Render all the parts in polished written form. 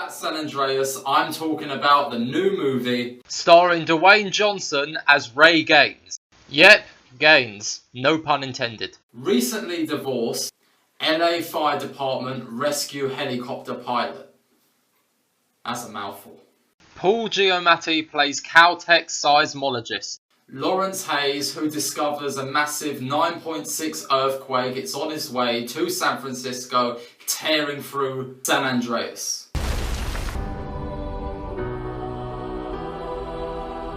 about San Andreas, I'm talking about the new movie starring Dwayne Johnson as Ray Gaines. Yep, Gaines, no pun intended. Recently divorced LA Fire Department rescue helicopter pilot. That's a mouthful. Paul Giamatti plays Caltech seismologist. Lawrence Hayes, who discovers a massive 9.6 earthquake. It's on its way to San Francisco, tearing through San Andreas.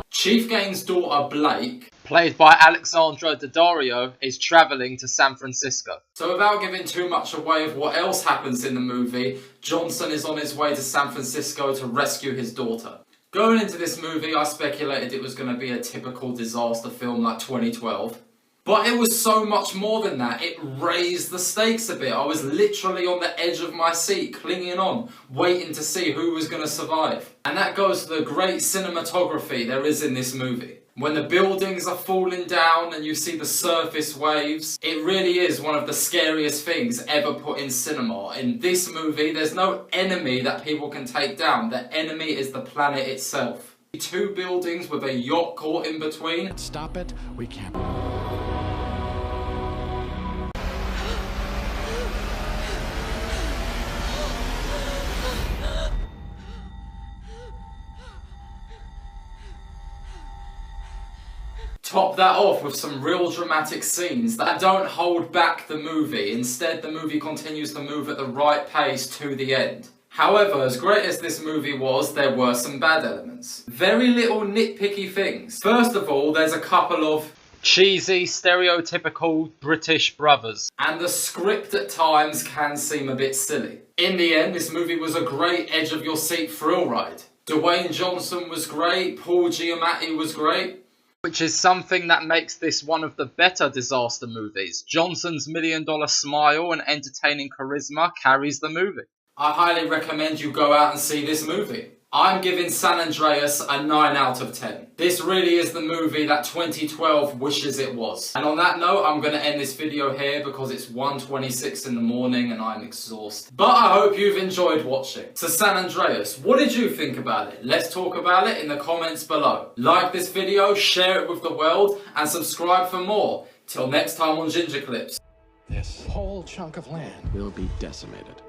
Chief Gaines' daughter Blake, played by Alexandra Daddario, is travelling to San Francisco. So without giving too much away of what else happens in the movie, Johnson is on his way to San Francisco to rescue his daughter. Going into this movie, I speculated it was going to be a typical disaster film like 2012. But it was so much more than that. It raised the stakes a bit. I was literally on the edge of my seat, clinging on, waiting to see who was going to survive. And that goes to the great cinematography there is in this movie. When the buildings are falling down and you see the surface waves, it really is one of the scariest things ever put in cinema. In this movie, there's no enemy that people can take down. The enemy is the planet itself. Two buildings with a yacht caught in between. Stop it, we can't. Top that off with some real dramatic scenes that don't hold back the movie. Instead, the movie continues to move at the right pace to the end. However, as great as this movie was, there were some bad elements. Very little nitpicky things. First of all, there's a couple of cheesy, stereotypical British brothers. And the script at times can seem a bit silly. In the end, this movie was a great edge-of-your-seat thrill ride. Dwayne Johnson was great, Paul Giamatti was great. Which is something that makes this one of the better disaster movies. Johnson's $1 million smile and entertaining charisma carries the movie. I highly recommend you go out and see this movie. I'm giving San Andreas a 9 out of 10. This really is the movie that 2012 wishes it was. And on that note, I'm going to end this video here because it's 1:26 in the morning and I'm exhausted. But I hope you've enjoyed watching. So San Andreas, what did you think about it? Let's talk about it in the comments below. Like this video, share it with the world, and subscribe for more. Till next time on Ginger Clips. This whole chunk of land will be decimated.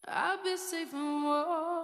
I'll be safe and warm.